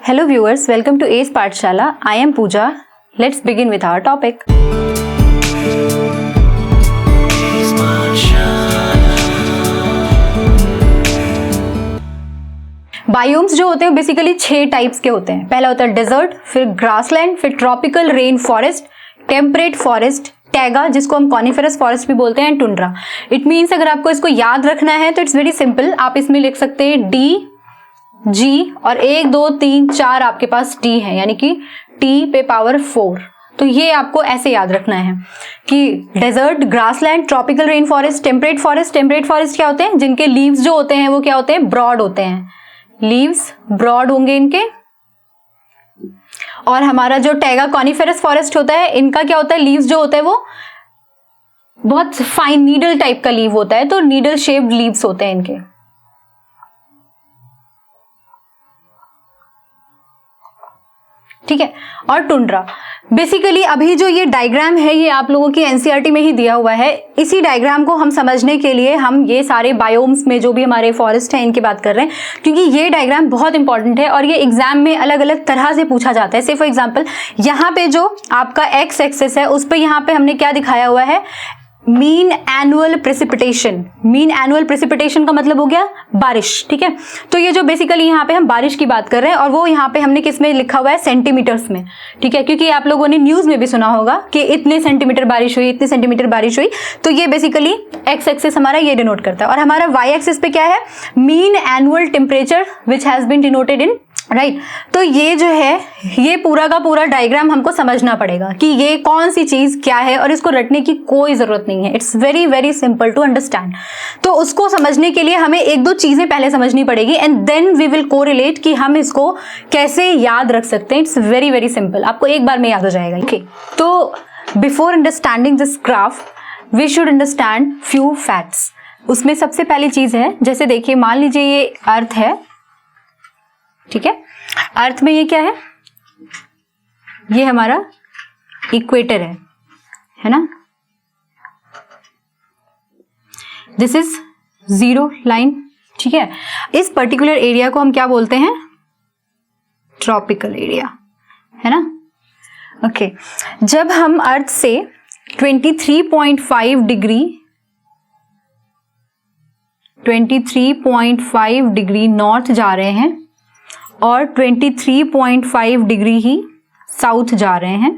Hello viewers, welcome to ACE Pathshala. I am Pooja. Let's begin with our topic. Biomes जो होते हैं basically 6 types के होते हैं। पहला होता है डेजर्ट, फिर ग्रासलैंड, फिर tropical rain forest, temperate forest, taiga जिसको हम कॉनिफेरस फॉरेस्ट भी बोलते हैं, टुंड्रा। इट मीन्स अगर आपको इसको याद रखना है तो इट्स वेरी सिंपल। आप इसमें लिख सकते हैं डी, जी और 1 2 3 4 आपके पास टी है, यानी कि टी पे पावर 4। तो ये आपको ऐसे याद रखना है कि desert, grassland, tropical rain forest, temperate forest. Temperate forest क्या होते हैं? जिनके लीव्स जो होते हैं वो क्या होते हैं? ब्रॉड होते हैं। लीव्स ब्रॉड होंगे इनके। और हमारा जो टैगा कॉनिफेरस फॉरेस्ट होता है, इनका क्या होता है? लीव्स जो होते हैं वो बहुत फाइन नीडल टाइप का लीव होता है, तो नीडल शेप्ड लीव्स होते हैं इनके। ठीक है। और टुंड्रा बेसिकली अभी जो ये डायग्राम है ये आप लोगों की एनसीईआरटी में ही दिया हुआ है। इसी डायग्राम को हम समझने के लिए हम ये सारे बायोम्स में जो भी हमारे फॉरेस्ट हैं इनकी बात कर रहे हैं, क्योंकि ये डायग्राम बहुत इंपॉर्टेंट है और ये एग्जाम में अलग अलग तरह से पूछा जाता है। से फॉर एग्जाम्पल यहाँ पे जो आपका एक्स एक्सिस है उस पर यहाँ पे हमने क्या दिखाया हुआ है? Mean annual precipitation. Mean annual precipitation का मतलब हो गया बारिश। ठीक है। तो ये जो बेसिकली यहाँ पे हम बारिश की बात कर रहे हैं और वो यहाँ पे हमने किस में लिखा हुआ है? सेंटीमीटर्स में। ठीक है, क्योंकि आप लोगों ने न्यूज में भी सुना होगा कि इतने सेंटीमीटर बारिश हुई, इतने सेंटीमीटर बारिश हुई। तो ये बेसिकली एक्स एक्सिस हमारा ये डिनोट करता है। और हमारा वाई एक्सिस पे क्या है? Mean annual temperature which has been denoted in right. तो ये जो है ये पूरा का पूरा डायग्राम हमको समझना पड़ेगा कि ये कौन सी चीज क्या है, और इसको रटने की कोई जरूरत नहीं है। It's very very simple to understand. तो उसको समझने के लिए हमें 1-2 चीजें पहले समझनी पड़ेगी and then we will correlate कि हम इसको कैसे याद रख सकते हैं। इट्स वेरी वेरी सिंपल, आपको एक बार में याद हो जाएगा। ओके, तो before understanding this graph we should understand few facts. उसमें सबसे पहली चीज है, जैसे देखिए मान लीजिए ये अर्थ है। ठीक है, अर्थ में ये क्या है? ये हमारा इक्वेटर है ना। This is 0 line. ठीक है, इस पर्टिकुलर एरिया को हम क्या बोलते हैं? ट्रॉपिकल एरिया, है ना। ओके, जब हम अर्थ से 23.5 डिग्री नॉर्थ जा रहे हैं और 23.5 डिग्री ही साउथ जा रहे हैं।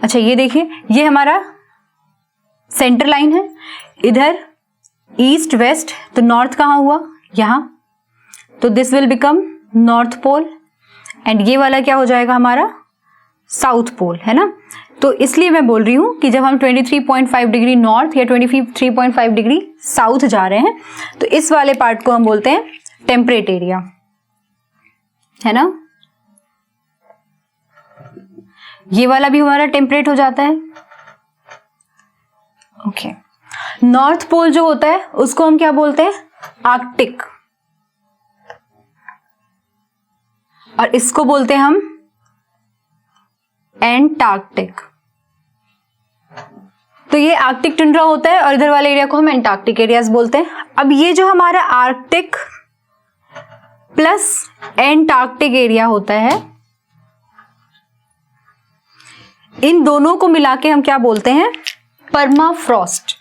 अच्छा, ये देखिए ये हमारा सेंटर लाइन है। इधर ईस्ट वेस्ट, तो नॉर्थ कहाँ हुआ? यहां। तो this will become north pole and ये वाला क्या हो जाएगा? हमारा साउथ पोल, है ना। तो इसलिए मैं बोल रही हूं कि जब हम 23.5 डिग्री नॉर्थ या 23.5 डिग्री साउथ जा रहे हैं तो इस वाले पार्ट को हम बोलते हैं टेम्परेट एरिया, है ना। ये वाला भी हमारा टेम्परेट हो जाता है। ओके, नॉर्थ पोल जो होता है उसको हम क्या बोलते हैं? आर्कटिक। और इसको बोलते हैं हम एंटार्कटिक। तो ये आर्कटिक टुंड्रा होता है और इधर वाले एरिया को हम एंटार्कटिक एरियाज बोलते हैं। अब ये जो हमारा आर्कटिक प्लस एंटार्कटिक एरिया होता है, इन दोनों को मिला के हम क्या बोलते हैं? परमाफ्रॉस्ट।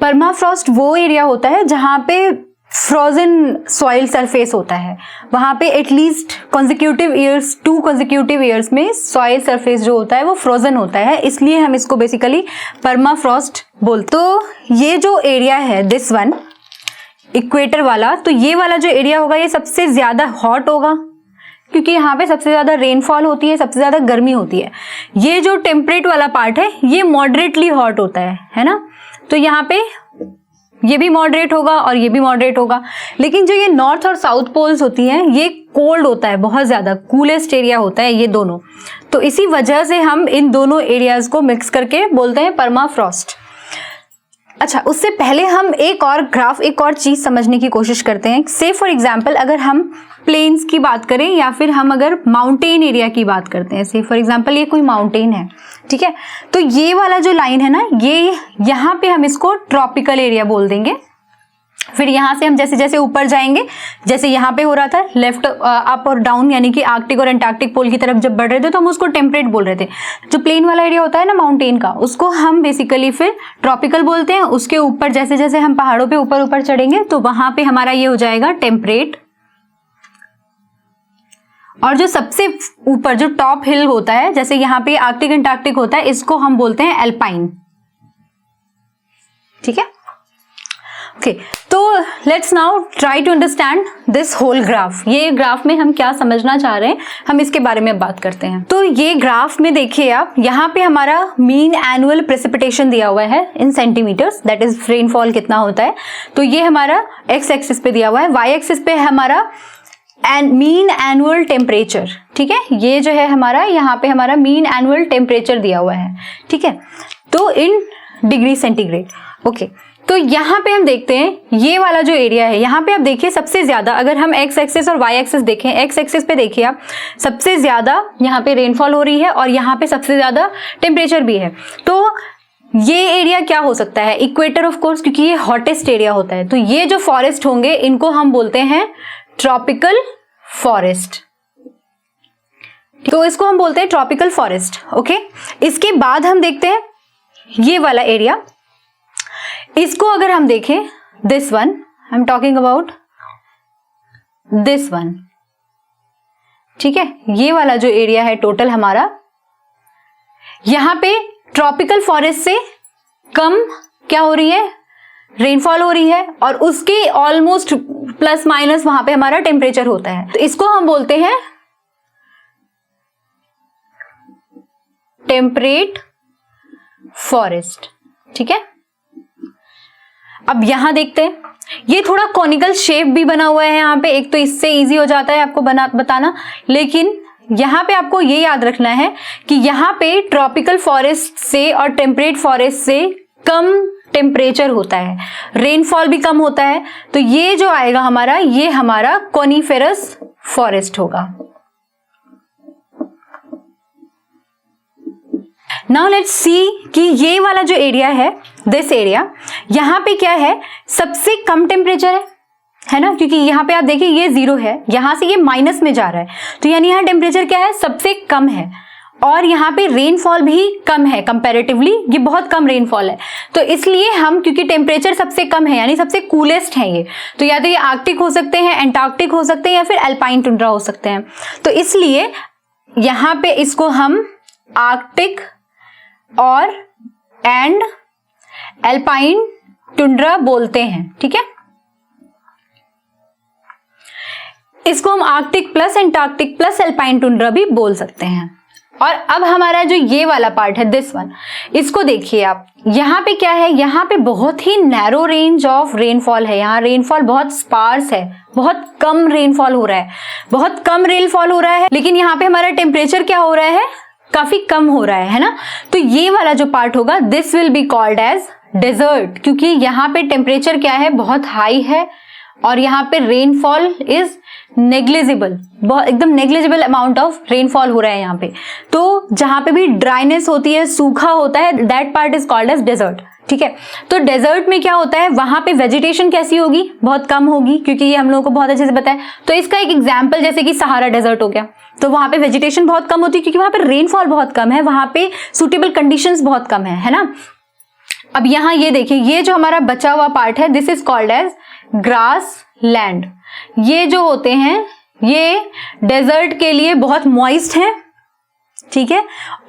परमाफ्रॉस्ट वो एरिया होता है जहां पे फ्रोजन सॉइल सरफेस होता है। वहां पे at least consecutive years, 2 consecutive years में सॉइल सरफेस जो होता है वो फ्रोजन होता है, इसलिए हम इसको बेसिकली परमाफ्रॉस्ट बोलते। तो ये जो एरिया है दिस वन इक्वेटर वाला, तो ये वाला जो एरिया होगा ये सबसे ज्यादा हॉट होगा क्योंकि यहाँ पे सबसे ज्यादा रेनफॉल होती है, सबसे ज्यादा गर्मी होती है। ये जो टेम्परेट वाला पार्ट है ये मॉडरेटली हॉट होता है ना। तो यहाँ पे ये भी मॉडरेट होगा और ये भी मॉडरेट होगा। लेकिन जो ये नॉर्थ और साउथ पोल्स होती हैं ये कोल्ड होता है, बहुत ज्यादा कूलेस्ट एरिया होता है ये दोनों। तो इसी वजह से हम इन दोनों एरियाज को मिक्स करके बोलते हैं परमाफ्रॉस्ट। अच्छा, उससे पहले हम एक और ग्राफ, एक और चीज समझने की कोशिश करते हैं। से फॉर एग्जाम्पल अगर हम प्लेन्स की बात करें या फिर हम अगर माउंटेन एरिया की बात करते हैं, से फॉर एग्जाम्पल ये कोई माउंटेन है, ठीक है, तो ये वाला जो लाइन है ना, ये यहाँ पे हम इसको ट्रॉपिकल एरिया बोल देंगे। फिर यहाँ से हम जैसे जैसे ऊपर जाएंगे, जैसे यहाँ पे हो रहा था लेफ्ट अप और डाउन, यानी कि आर्कटिक और एंटार्क्टिक पोल की तरफ जब बढ़ रहे थे तो हम उसको टेम्परेट बोल रहे थे। जो प्लेन वाला एरिया होता है ना माउंटेन का, उसको हम बेसिकली फिर ट्रॉपिकल बोलते हैं। उसके ऊपर जैसे जैसे हम पहाड़ों पे ऊपर ऊपर चढ़ेंगे तो वहां पे हमारा ये हो जाएगा टेम्परेट। और जो सबसे ऊपर जो टॉप हिल होता है, जैसे यहाँ पे आर्कटिक एंटार्क्टिक होता है, इसको हम बोलते हैं एल्पाइन। ठीक है, ओके। तो let's now try to understand this whole graph. ये ग्राफ में हम क्या समझना चाह रहे हैं, हम इसके बारे में बात करते हैं। तो ये ग्राफ में देखिए आप, यहाँ पे हमारा मीन एनुअल प्रेसिपिटेशन दिया हुआ है in centimetres, that is rainfall कितना होता है। तो ये हमारा एक्स एक्सिस पे दिया हुआ है, वाई एक्सिस पे हमारा मीन एनुअल टेम्परेचर। ठीक है, ये जो है हमारा, यहाँ पे हमारा मीन एनुअल टेम्परेचर दिया हुआ है। ठीक है, तो इन डिग्री सेंटीग्रेड। ओके, तो यहाँ पे हम देखते हैं ये वाला जो एरिया है, यहाँ पे आप देखिए सबसे ज्यादा, अगर हम एक्स एक्सिस और वाई एक्सिस देखें, एक्स एक्सिस पे देखिए आप, सबसे ज्यादा यहाँ पे रेनफॉल हो रही है और यहाँ पे सबसे ज्यादा टेम्परेचर भी है। तो ये एरिया क्या हो सकता है, इक्वेटर ऑफ कोर्स, क्योंकि ये हॉटेस्ट एरिया होता है। तो ये जो फॉरेस्ट होंगे इनको हम बोलते हैं ट्रॉपिकल फॉरेस्ट। तो इसको हम बोलते हैं ट्रॉपिकल फॉरेस्ट। ओके, इसके बाद हम देखते हैं ये वाला एरिया, इसको अगर हम देखें, this one I am talking about this one. ठीक है, ये वाला जो एरिया है टोटल हमारा, यहां पे ट्रॉपिकल फॉरेस्ट से कम क्या हो रही है, रेनफॉल हो रही है, और उसके ऑलमोस्ट प्लस माइनस वहां पे हमारा टेम्परेचर होता है। तो इसको हम बोलते हैं टेम्परेट फॉरेस्ट। ठीक है, अब यहां देखते हैं, ये थोड़ा कॉनिकल शेप भी बना हुआ है यहाँ पे, एक तो इससे इजी हो जाता है आपको बताना, लेकिन यहाँ पे आपको ये याद रखना है कि यहाँ पे ट्रॉपिकल फॉरेस्ट से और टेम्परेट फॉरेस्ट से कम टेम्परेचर होता है, रेनफॉल भी कम होता है। तो ये जो आएगा हमारा, ये हमारा कॉनिफेरस फॉरेस्ट होगा। नाउ लेट्स सी कि ये वाला जो एरिया है, दिस एरिया, यहाँ पे क्या है, सबसे कम टेम्परेचर है ना, क्योंकि यहाँ पे आप देखिए ये 0 है, यहां से ये माइनस में जा रहा है, तो यानी यहाँ टेम्परेचर क्या है, सबसे कम है। और यहाँ पे रेनफॉल भी कम है कंपैरेटिवली, ये बहुत कम रेनफॉल है। तो इसलिए हम, क्योंकि टेम्परेचर सबसे कम है यानी सबसे कूलेस्ट है ये, तो या तो ये आर्कटिक हो सकते हैं, एंटार्क्टिक हो सकते हैं, या फिर अल्पाइन टुंड्रा हो सकते हैं। तो इसलिए यहाँ पे इसको हम आर्कटिक और एंड अल्पाइन टुंड्रा बोलते हैं। ठीक है, इसको हम Arctic plus Antarctic plus alpine tundra भी बोल सकते हैं। और अब हमारा जो ये वाला पार्ट है, दिस वन, इसको देखिए आप, यहाँ पे क्या है, यहाँ पे बहुत ही नैरो रेंज ऑफ रेनफॉल है, यहाँ रेनफॉल बहुत स्पार्स है, बहुत कम रेनफॉल हो रहा है, बहुत कम रेनफॉल हो रहा है, लेकिन यहाँ पे हमारा टेम्परेचर क्या हो रहा है, काफी कम हो रहा है ना। तो ये वाला जो पार्ट होगा, this will be called as desert, क्योंकि यहाँ पे टेम्परेचर क्या है, बहुत हाई है, और यहाँ पे रेनफॉल इज नेग्लिजिबल, बहुत एकदम नेग्लिजिबल अमाउंट ऑफ रेनफॉल हो रहा है यहाँ पे। तो जहां पे भी ड्राइनेस होती है, सूखा होता है, that part is called as desert. ठीक है, तो डेजर्ट में क्या होता है, वहां पे वेजिटेशन कैसी होगी, बहुत कम होगी, क्योंकि ये हम लोगों को बहुत अच्छे से पता है। तो इसका एक एग्जाम्पल जैसे कि सहारा डेजर्ट हो गया, तो वहां पे वेजिटेशन बहुत कम होती है, क्योंकि वहां पे रेनफॉल बहुत कम है, वहां पे सुटेबल कंडीशंस बहुत कम है ना। अब यहाँ ये देखिए, ये जो हमारा बचा हुआ पार्ट है, this is called as grassland. ये जो होते हैं, ये डेजर्ट के लिए बहुत मॉइस्ट हैं, ठीक है,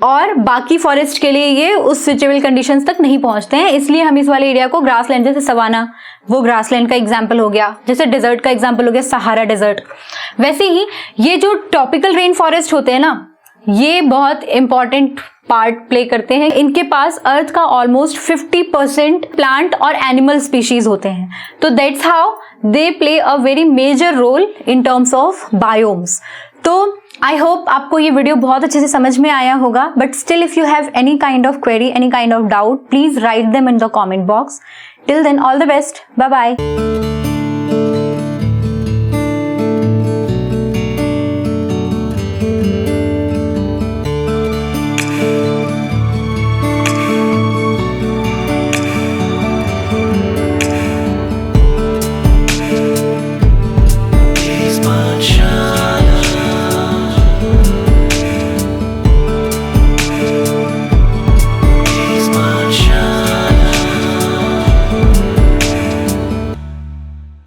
और बाकी फॉरेस्ट के लिए ये उस स्विचेबल कंडीशंस तक नहीं पहुंचते हैं, इसलिए हम इस वाले एरिया को ग्रासलैंड, जैसे सवाना वो ग्रासलैंड का एग्जाम्पल हो गया, जैसे डेजर्ट का एग्जाम्पल हो गया सहारा डेजर्ट। वैसे ही ये जो ट्रॉपिकल रेन फॉरेस्ट होते हैं ना, ये बहुत इंपॉर्टेंट पार्ट प्ले करते हैं। इनके पास अर्थ का ऑलमोस्ट 50% प्लांट और एनिमल स्पीशीज होते हैं, तो that's how they play a very major role in terms of biomes. तो आई होप आपको ये वीडियो बहुत अच्छे से समझ में आया होगा, but still if you have any kind of query, any kind of doubt, please write them in the comment box. Till then, all the best. Bye bye.